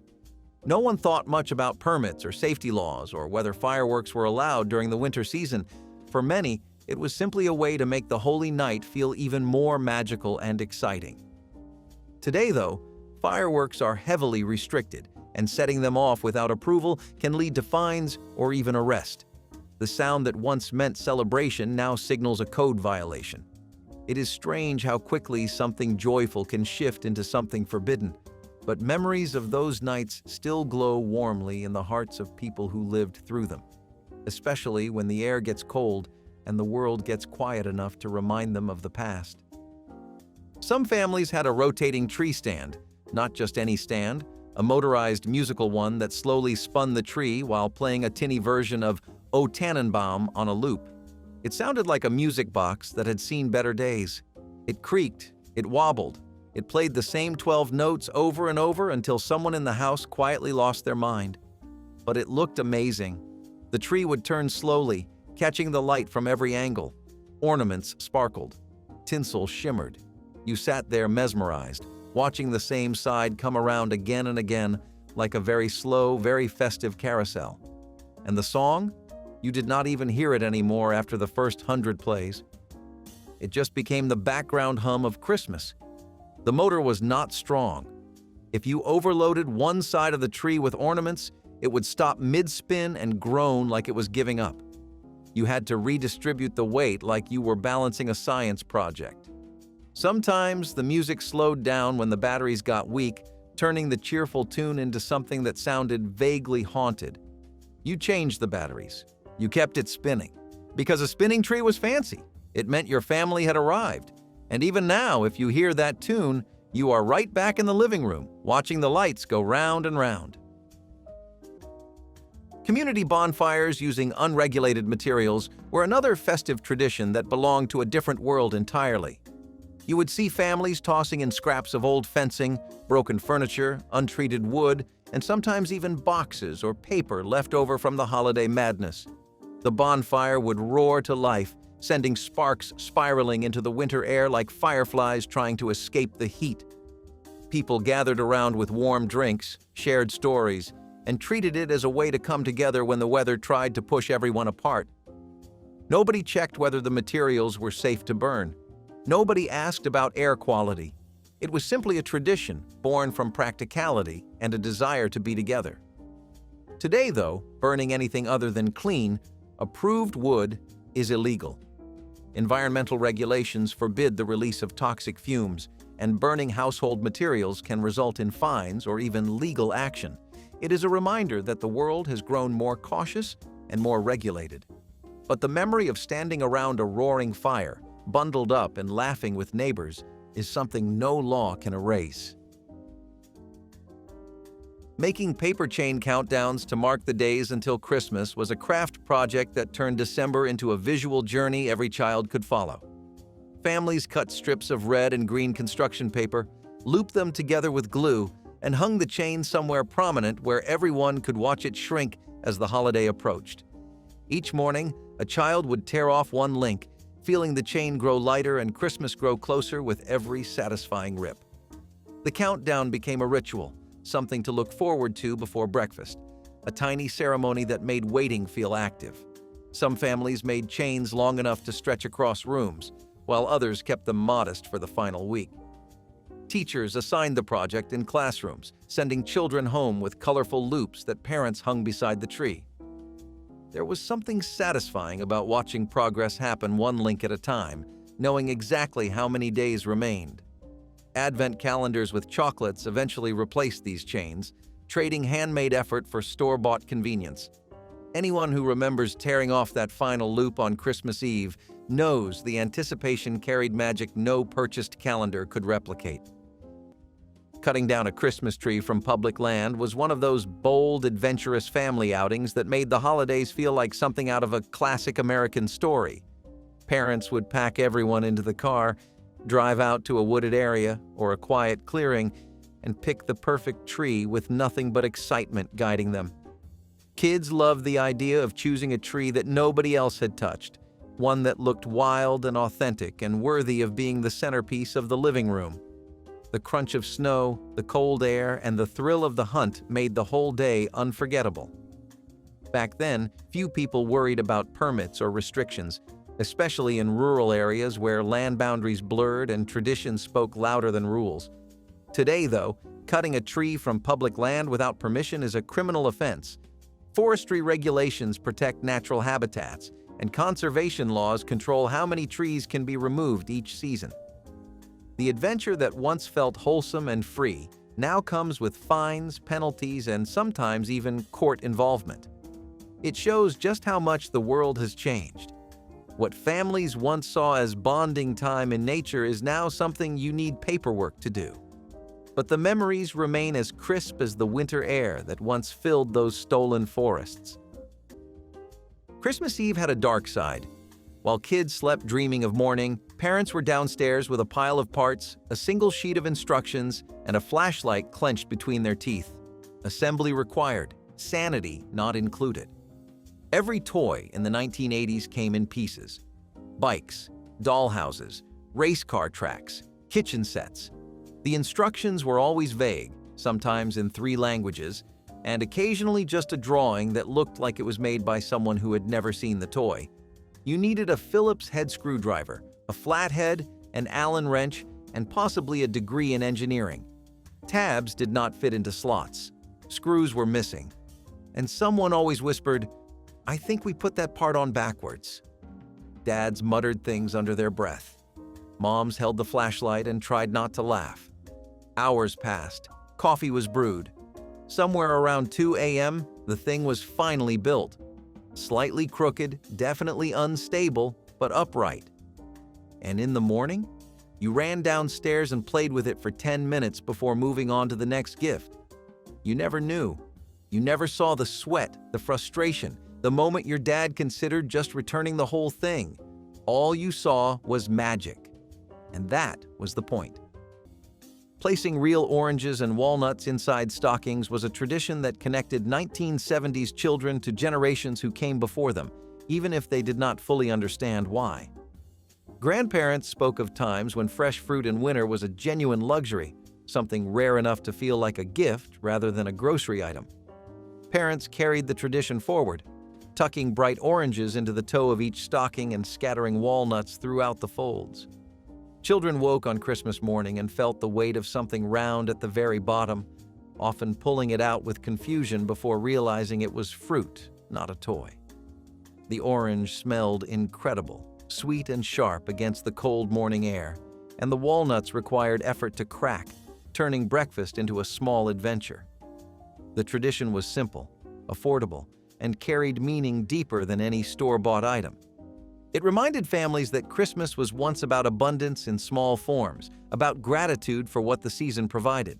No one thought much about permits or safety laws or whether fireworks were allowed during the winter season. For many, it was simply a way to make the holy night feel even more magical and exciting. Today, though, fireworks are heavily restricted, and setting them off without approval can lead to fines or even arrest. The sound that once meant celebration now signals a code violation. It is strange how quickly something joyful can shift into something forbidden, but memories of those nights still glow warmly in the hearts of people who lived through them, especially when the air gets cold and the world gets quiet enough to remind them of the past. Some families had a rotating tree stand, not just any stand, a motorized musical one that slowly spun the tree while playing a tinny version of O Tannenbaum on a loop. It sounded like a music box that had seen better days. It creaked, it wobbled, it played the same 12 notes over and over until someone in the house quietly lost their mind. But it looked amazing. The tree would turn slowly, catching the light from every angle. Ornaments sparkled. Tinsel shimmered. You sat there mesmerized, watching the same side come around again and again, like a very slow, very festive carousel. And the song? You did not even hear it anymore after the first 100 plays. It just became the background hum of Christmas. The motor was not strong. If you overloaded one side of the tree with ornaments, it would stop mid-spin and groan like it was giving up. You had to redistribute the weight like you were balancing a science project. Sometimes the music slowed down when the batteries got weak, turning the cheerful tune into something that sounded vaguely haunted. You changed the batteries. You kept it spinning. Because a spinning tree was fancy. It meant your family had arrived. And even now, if you hear that tune, you are right back in the living room, watching the lights go round and round. Community bonfires using unregulated materials were another festive tradition that belonged to a different world entirely. You would see families tossing in scraps of old fencing, broken furniture, untreated wood, and sometimes even boxes or paper left over from the holiday madness. The bonfire would roar to life, sending sparks spiraling into the winter air like fireflies trying to escape the heat. People gathered around with warm drinks, shared stories, and treated it as a way to come together when the weather tried to push everyone apart. Nobody checked whether the materials were safe to burn. Nobody asked about air quality. It was simply a tradition born from practicality and a desire to be together. Today, though, burning anything other than clean, approved wood is illegal. Environmental regulations forbid the release of toxic fumes, and burning household materials can result in fines or even legal action. It is a reminder that the world has grown more cautious and more regulated. But the memory of standing around a roaring fire, bundled up and laughing with neighbors, is something no law can erase. Making paper chain countdowns to mark the days until Christmas was a craft project that turned December into a visual journey every child could follow. Families cut strips of red and green construction paper, looped them together with glue, and hung the chain somewhere prominent where everyone could watch it shrink as the holiday approached. Each morning, a child would tear off one link, feeling the chain grow lighter and Christmas grow closer with every satisfying rip. The countdown became a ritual, something to look forward to before breakfast, a tiny ceremony that made waiting feel active. Some families made chains long enough to stretch across rooms, while others kept them modest for the final week. Teachers assigned the project in classrooms, sending children home with colorful loops that parents hung beside the tree. There was something satisfying about watching progress happen one link at a time, knowing exactly how many days remained. Advent calendars with chocolates eventually replaced these chains, trading handmade effort for store-bought convenience. Anyone who remembers tearing off that final loop on Christmas Eve knows the anticipation carried magic no purchased calendar could replicate. Cutting down a Christmas tree from public land was one of those bold, adventurous family outings that made the holidays feel like something out of a classic American story. Parents would pack everyone into the car, drive out to a wooded area or a quiet clearing, and pick the perfect tree with nothing but excitement guiding them. Kids loved the idea of choosing a tree that nobody else had touched, one that looked wild and authentic and worthy of being the centerpiece of the living room. The crunch of snow, the cold air, and the thrill of the hunt made the whole day unforgettable. Back then, few people worried about permits or restrictions, especially in rural areas where land boundaries blurred and tradition spoke louder than rules. Today, though, cutting a tree from public land without permission is a criminal offense. Forestry regulations protect natural habitats, and conservation laws control how many trees can be removed each season. The adventure that once felt wholesome and free now comes with fines, penalties, and sometimes even court involvement. It shows just how much the world has changed. What families once saw as bonding time in nature is now something you need paperwork to do. But the memories remain as crisp as the winter air that once filled those stolen forests. Christmas Eve had a dark side. While kids slept dreaming of morning, parents were downstairs with a pile of parts, a single sheet of instructions, and a flashlight clenched between their teeth. Assembly required, sanity not included. Every toy in the 1980s came in pieces. Bikes, dollhouses, race car tracks, kitchen sets. The instructions were always vague, sometimes in 3 languages, and occasionally just a drawing that looked like it was made by someone who had never seen the toy. You needed a Phillips head screwdriver, a flathead, an Allen wrench, and possibly a degree in engineering. Tabs did not fit into slots. Screws were missing. And someone always whispered, "I think we put that part on backwards." Dads muttered things under their breath. Moms held the flashlight and tried not to laugh. Hours passed. Coffee was brewed. Somewhere around 2 a.m., the thing was finally built. Slightly crooked, definitely unstable, but upright. And in the morning, you ran downstairs and played with it for 10 minutes before moving on to the next gift. You never knew. You never saw the sweat, the frustration, the moment your dad considered just returning the whole thing. All you saw was magic. And that was the point. Placing real oranges and walnuts inside stockings was a tradition that connected 1970s children to generations who came before them, even if they did not fully understand why. Grandparents spoke of times when fresh fruit in winter was a genuine luxury, something rare enough to feel like a gift rather than a grocery item. Parents carried the tradition forward, tucking bright oranges into the toe of each stocking and scattering walnuts throughout the folds. Children woke on Christmas morning and felt the weight of something round at the very bottom, often pulling it out with confusion before realizing it was fruit, not a toy. The orange smelled incredible, sweet and sharp against the cold morning air, and the walnuts required effort to crack, turning breakfast into a small adventure. The tradition was simple, affordable, and carried meaning deeper than any store-bought item. It reminded families that Christmas was once about abundance in small forms, about gratitude for what the season provided.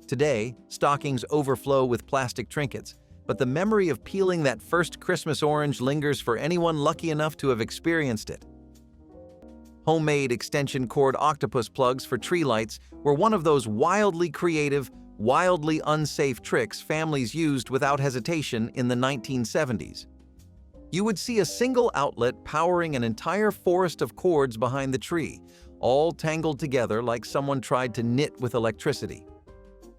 Today, stockings overflow with plastic trinkets, but the memory of peeling that first Christmas orange lingers for anyone lucky enough to have experienced it. Homemade extension cord octopus plugs for tree lights were one of those wildly creative, wildly unsafe tricks families used without hesitation in the 1970s. You would see a single outlet powering an entire forest of cords behind the tree, all tangled together like someone tried to knit with electricity.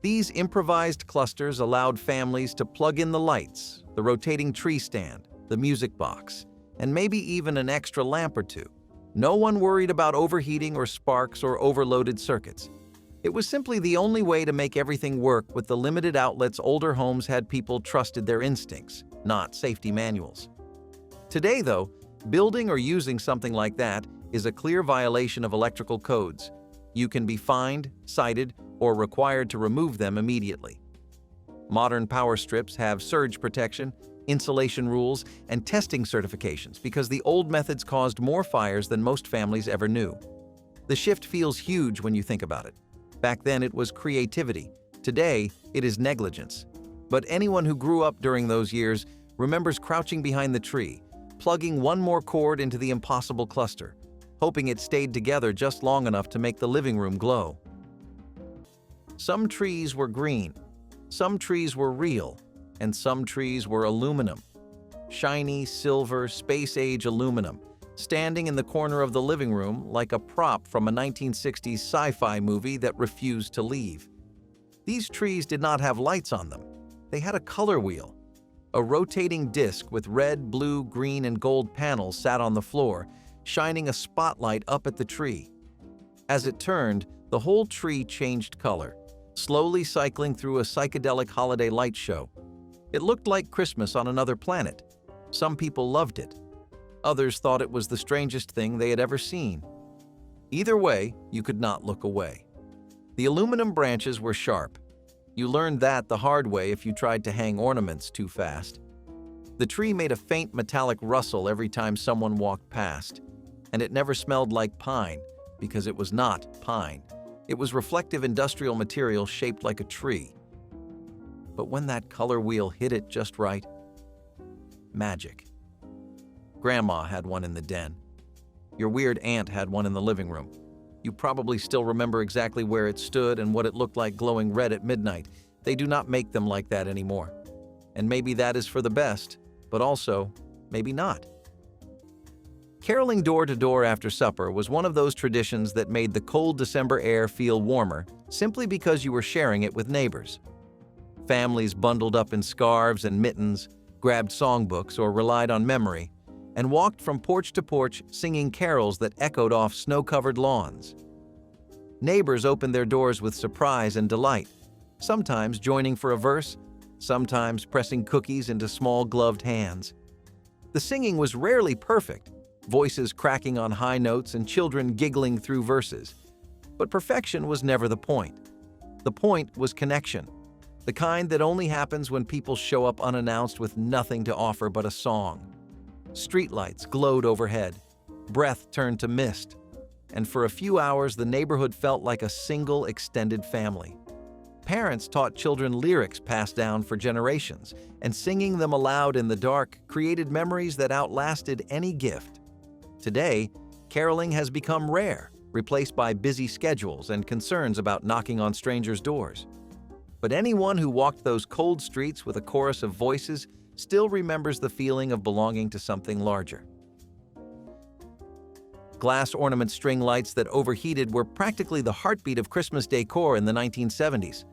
These improvised clusters allowed families to plug in the lights, the rotating tree stand, the music box, and maybe even an extra lamp or two. No one worried about overheating or sparks or overloaded circuits. It was simply the only way to make everything work with the limited outlets older homes had. People trusted their instincts, not safety manuals. Today, though, building or using something like that is a clear violation of electrical codes. You can be fined, cited, or required to remove them immediately. Modern power strips have surge protection, insulation rules, and testing certifications because the old methods caused more fires than most families ever knew. The shift feels huge when you think about it. Back then it was creativity. Today it is negligence. But anyone who grew up during those years remembers crouching behind the tree, plugging one more cord into the impossible cluster, hoping it stayed together just long enough to make the living room glow. Some trees were green, some trees were real, and some trees were aluminum. Shiny, silver, space-age aluminum, standing in the corner of the living room like a prop from a 1960s sci-fi movie that refused to leave. These trees did not have lights on them. They had a color wheel. A rotating disc with red, blue, green, and gold panels sat on the floor, shining a spotlight up at the tree. As it turned, the whole tree changed color, slowly cycling through a psychedelic holiday light show. It looked like Christmas on another planet. Some people loved it. Others thought it was the strangest thing they had ever seen. Either way, you could not look away. The aluminum branches were sharp. You learned that the hard way if you tried to hang ornaments too fast. The tree made a faint metallic rustle every time someone walked past, and it never smelled like pine because it was not pine. It was reflective industrial material shaped like a tree. But when that color wheel hit it just right, magic. Grandma had one in the den. Your weird aunt had one in the living room. You probably still remember exactly where it stood and what it looked like glowing red at midnight. They do not make them like that anymore. And maybe that is for the best, but also, maybe not. Caroling door to door after supper was one of those traditions that made the cold December air feel warmer simply because you were sharing it with neighbors. Families bundled up in scarves and mittens, grabbed songbooks or relied on memory, and walked from porch to porch singing carols that echoed off snow-covered lawns. Neighbors opened their doors with surprise and delight, sometimes joining for a verse, sometimes pressing cookies into small gloved hands. The singing was rarely perfect, voices cracking on high notes and children giggling through verses. But perfection was never the point. The point was connection, the kind that only happens when people show up unannounced with nothing to offer but a song. Streetlights glowed overhead, breath turned to mist, and for a few hours the neighborhood felt like a single extended family. Parents taught children lyrics passed down for generations, and singing them aloud in the dark created memories that outlasted any gift. Today, caroling has become rare, replaced by busy schedules and concerns about knocking on strangers' doors. But anyone who walked those cold streets with a chorus of voices still remembers the feeling of belonging to something larger. Glass ornament string lights that overheated were practically the heartbeat of Christmas decor in the 1970s.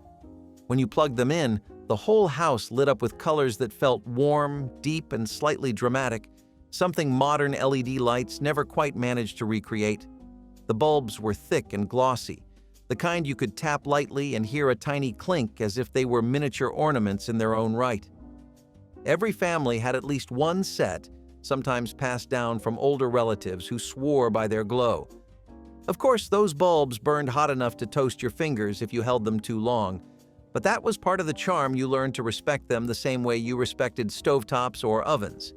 When you plugged them in, the whole house lit up with colors that felt warm, deep, and slightly dramatic, something modern LED lights never quite managed to recreate. The bulbs were thick and glossy, the kind you could tap lightly and hear a tiny clink as if they were miniature ornaments in their own right. Every family had at least one set, sometimes passed down from older relatives who swore by their glow. Of course, those bulbs burned hot enough to toast your fingers if you held them too long, but that was part of the charm. You learned to respect them the same way you respected stovetops or ovens.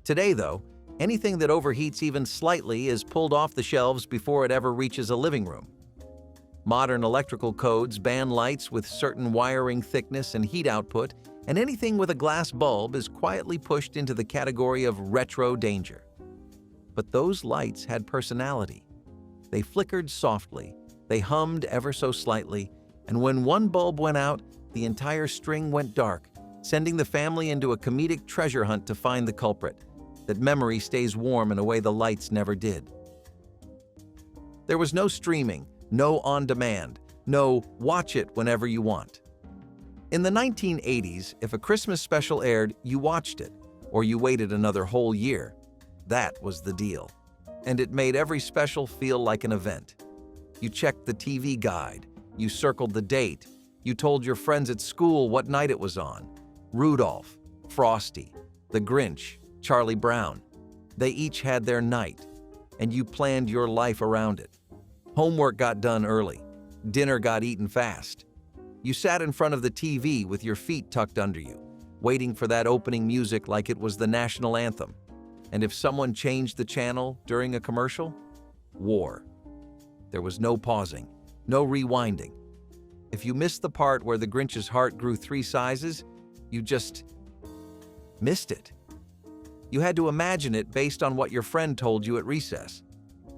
Today, though, anything that overheats even slightly is pulled off the shelves before it ever reaches a living room. Modern electrical codes ban lights with certain wiring thickness and heat output, and anything with a glass bulb is quietly pushed into the category of retro danger. But those lights had personality. They flickered softly, they hummed ever so slightly, and when one bulb went out, the entire string went dark, sending the family into a comedic treasure hunt to find the culprit. that memory stays warm in a way the lights never did. There was no streaming, no on-demand, no watch it whenever you want. In the 1980s, if a Christmas special aired, you watched it, or you waited another whole year. That was the deal. And it made every special feel like an event. You checked the TV guide, you circled the date, you told your friends at school what night it was on. Rudolph, Frosty, the Grinch, Charlie Brown. They each had their night, and you planned your life around it. Homework got done early. Dinner got eaten fast. You sat in front of the TV with your feet tucked under you, waiting for that opening music like it was the national anthem. And if someone changed the channel during a commercial, war. There was no pausing, no rewinding. If you missed the part where the Grinch's heart grew 3 sizes, you just missed it. You had to imagine it based on what your friend told you at recess.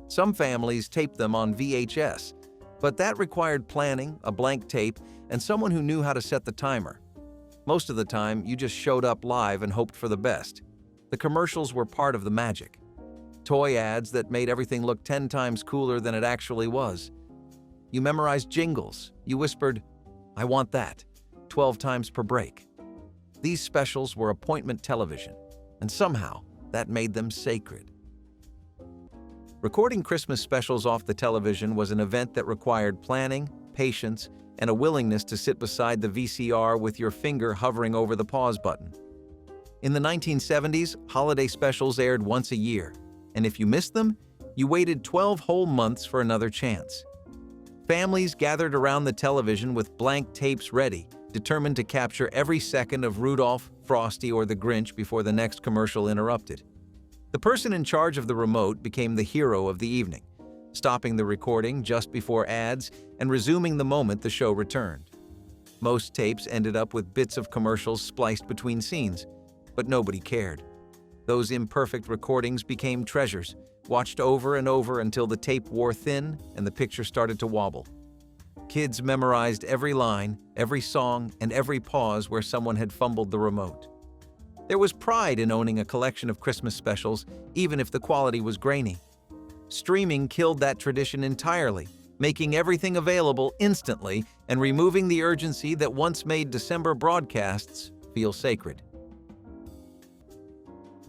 Some families taped them on VHS, but that required planning, a blank tape, and someone who knew how to set the timer. Most of the time, you just showed up live and hoped for the best. The commercials were part of the magic. Toy ads that made everything look 10 times cooler than it actually was. You memorized jingles. You whispered, "I want that," 12 times per break. These specials were appointment television, and somehow that made them sacred. Recording Christmas specials off the television was an event that required planning, patience, and a willingness to sit beside the VCR with your finger hovering over the pause button. In the 1970s, holiday specials aired once a year, and if you missed them, you waited 12 whole months for another chance. Families gathered around the television with blank tapes ready, determined to capture every second of Rudolph, Frosty, or the Grinch before the next commercial interrupted. The person in charge of the remote became the hero of the evening, stopping the recording just before ads and resuming the moment the show returned. Most tapes ended up with bits of commercials spliced between scenes, but nobody cared. Those imperfect recordings became treasures, watched over and over until the tape wore thin and the picture started to wobble. Kids memorized every line, every song, and every pause where someone had fumbled the remote. There was pride in owning a collection of Christmas specials, even if the quality was grainy. Streaming killed that tradition entirely, making everything available instantly and removing the urgency that once made December broadcasts feel sacred.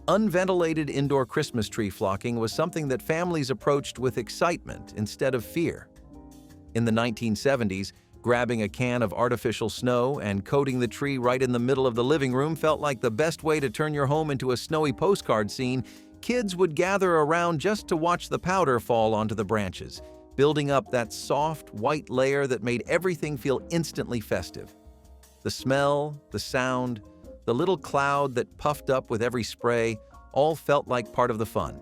Unventilated indoor Christmas tree flocking was something that families approached with excitement instead of fear. In the 1970s, grabbing a can of artificial snow and coating the tree right in the middle of the living room felt like the best way to turn your home into a snowy postcard scene. Kids would gather around just to watch the powder fall onto the branches, building up that soft, white layer that made everything feel instantly festive. The smell, the sound, the little cloud that puffed up with every spray all felt like part of the fun.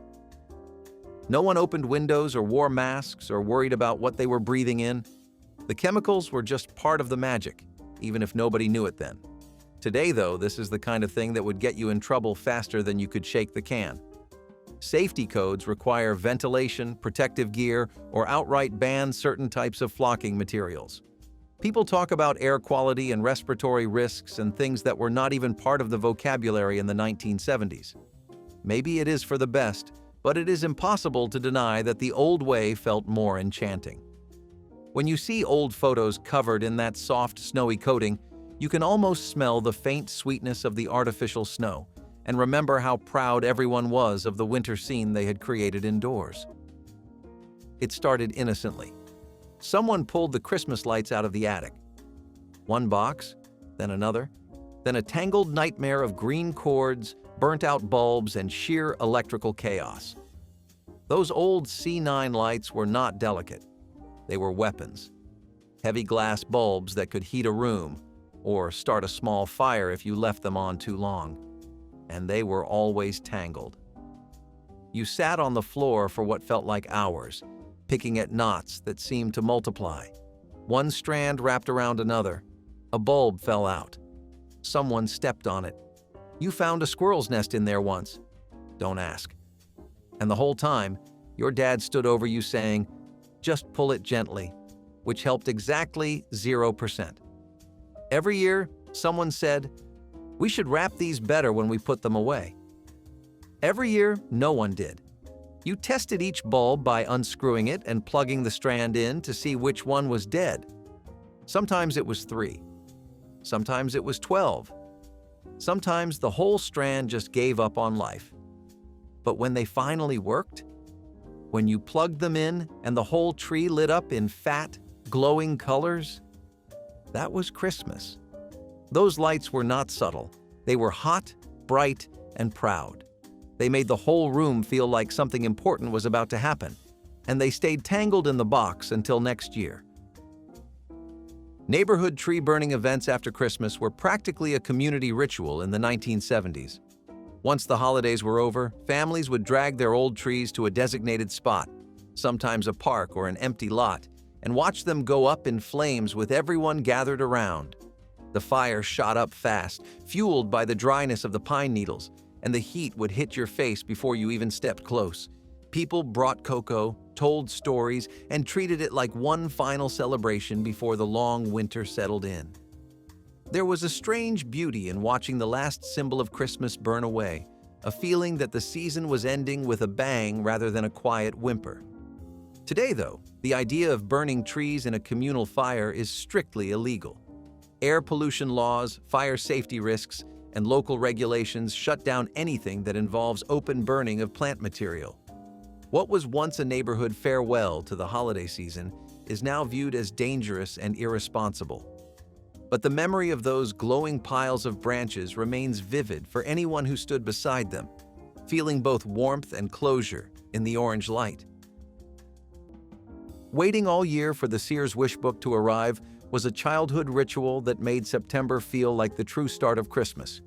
No one opened windows or wore masks or worried about what they were breathing in. The chemicals were just part of the magic, even if nobody knew it then. Today, though, this is the kind of thing that would get you in trouble faster than you could shake the can. Safety codes require ventilation, protective gear, or outright ban certain types of flocking materials. People talk about air quality and respiratory risks and things that were not even part of the vocabulary in the 1970s. Maybe it is for the best, but it is impossible to deny that the old way felt more enchanting. When you see old photos covered in that soft, snowy coating, you can almost smell the faint sweetness of the artificial snow and remember how proud everyone was of the winter scene they had created indoors. It started innocently. Someone pulled the Christmas lights out of the attic. One box, then another, then a tangled nightmare of green cords, burnt-out bulbs, and sheer electrical chaos. Those old C9 lights were not delicate. They were weapons. Heavy glass bulbs that could heat a room or start a small fire if you left them on too long. And they were always tangled. You sat on the floor for what felt like hours, picking at knots that seemed to multiply. One strand wrapped around another. A bulb fell out. Someone stepped on it. You found a squirrel's nest in there once. Don't ask. And the whole time, your dad stood over you saying, "Just pull it gently," which helped exactly 0%. Every year, someone said, "We should wrap these better when we put them away." Every year, no one did. You tested each bulb by unscrewing it and plugging the strand in to see which one was dead. Sometimes it was 3. Sometimes it was 12. Sometimes the whole strand just gave up on life. But when they finally worked, when you plugged them in and the whole tree lit up in fat, glowing colors, that was Christmas. Those lights were not subtle. They were hot, bright, and proud. They made the whole room feel like something important was about to happen, and they stayed tangled in the box until next year. Neighborhood tree burning events after Christmas were practically a community ritual in the 1970s. Once the holidays were over, families would drag their old trees to a designated spot, sometimes a park or an empty lot, and watch them go up in flames with everyone gathered around. The fire shot up fast, fueled by the dryness of the pine needles, and the heat would hit your face before you even stepped close. People brought cocoa, told stories, and treated it like one final celebration before the long winter settled in. There was a strange beauty in watching the last symbol of Christmas burn away, a feeling that the season was ending with a bang rather than a quiet whimper. Today, though, the idea of burning trees in a communal fire is strictly illegal. Air pollution laws, fire safety risks, and local regulations shut down anything that involves open burning of plant material. What was once a neighborhood farewell to the holiday season is now viewed as dangerous and irresponsible. But the memory of those glowing piles of branches remains vivid for anyone who stood beside them, feeling both warmth and closure in the orange light. Waiting all year for the Sears wish book to arrive was a childhood ritual that made September feel like the true start of Christmas.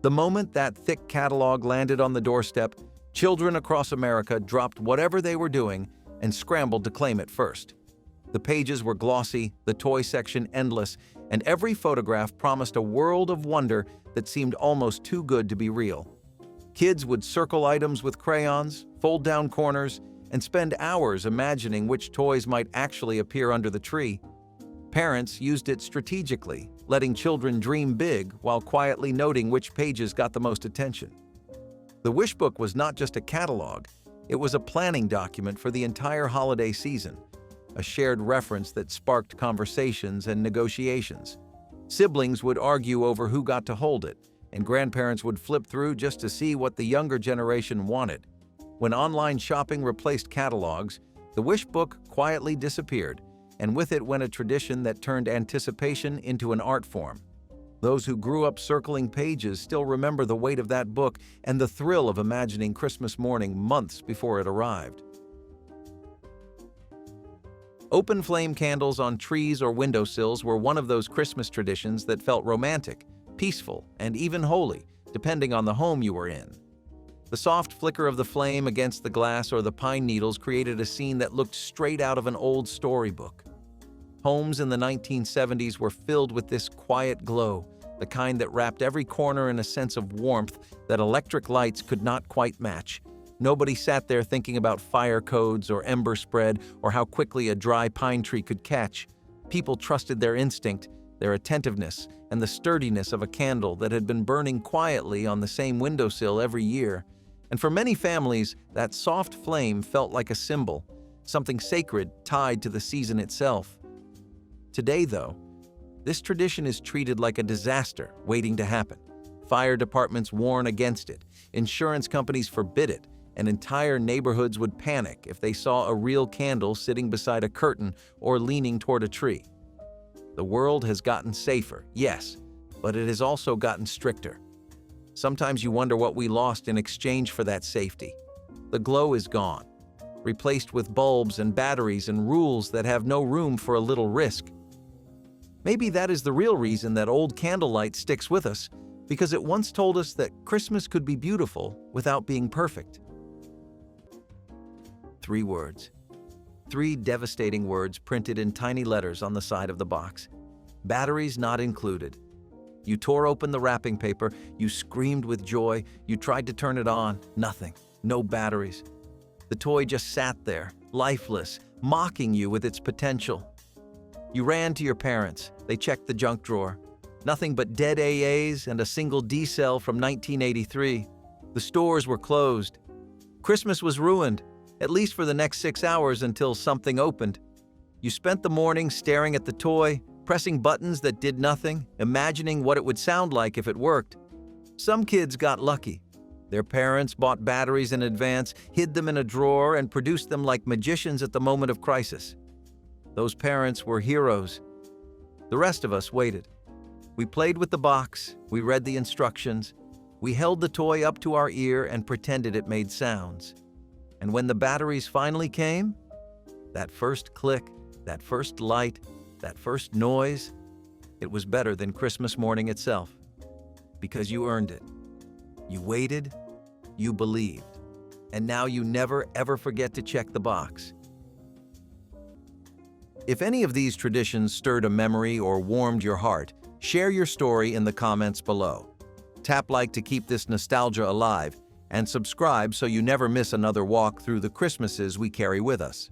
The moment that thick catalog landed on the doorstep, children across America dropped whatever they were doing and scrambled to claim it first. The pages were glossy, the toy section endless, and every photograph promised a world of wonder that seemed almost too good to be real. Kids would circle items with crayons, fold down corners, and spend hours imagining which toys might actually appear under the tree. Parents used it strategically, letting children dream big while quietly noting which pages got the most attention. The wish book was not just a catalog, it was a planning document for the entire holiday season, a shared reference that sparked conversations and negotiations. Siblings would argue over who got to hold it, and grandparents would flip through just to see what the younger generation wanted. When online shopping replaced catalogs, the wish book quietly disappeared, and with it went a tradition that turned anticipation into an art form. Those who grew up circling pages still remember the weight of that book and the thrill of imagining Christmas morning months before it arrived. Open flame candles on trees or windowsills were one of those Christmas traditions that felt romantic, peaceful, and even holy, depending on the home you were in. The soft flicker of the flame against the glass or the pine needles created a scene that looked straight out of an old storybook. Homes in the 1970s were filled with this quiet glow, the kind that wrapped every corner in a sense of warmth that electric lights could not quite match. Nobody sat there thinking about fire codes or ember spread or how quickly a dry pine tree could catch. People trusted their instinct, their attentiveness, and the sturdiness of a candle that had been burning quietly on the same windowsill every year. And for many families, that soft flame felt like a symbol, something sacred tied to the season itself. Today, though, this tradition is treated like a disaster waiting to happen. Fire departments warn against it, insurance companies forbid it, and entire neighborhoods would panic if they saw a real candle sitting beside a curtain or leaning toward a tree. The world has gotten safer, yes, but it has also gotten stricter. Sometimes you wonder what we lost in exchange for that safety. The glow is gone, replaced with bulbs and batteries and rules that have no room for a little risk. Maybe that is the real reason that old candlelight sticks with us, because it once told us that Christmas could be beautiful without being perfect. 3 words. 3 devastating words printed in tiny letters on the side of the box. Batteries not included. You tore open the wrapping paper, you screamed with joy, you tried to turn it on, nothing, no batteries. The toy just sat there, lifeless, mocking you with its potential. You ran to your parents, they checked the junk drawer. Nothing but dead AAs and a single D cell from 1983. The stores were closed. Christmas was ruined, at least for the next 6 hours until something opened. You spent the morning staring at the toy, pressing buttons that did nothing, imagining what it would sound like if it worked. Some kids got lucky. Their parents bought batteries in advance, hid them in a drawer, and produced them like magicians at the moment of crisis. Those parents were heroes. The rest of us waited. We played with the box, we read the instructions, we held the toy up to our ear and pretended it made sounds. And when the batteries finally came, that first click, that first light, that first noise, it was better than Christmas morning itself. Because you earned it. You waited, you believed, and now you never ever forget to check the box. If any of these traditions stirred a memory or warmed your heart, share your story in the comments below. Tap like to keep this nostalgia alive, and subscribe so you never miss another walk through the Christmases we carry with us.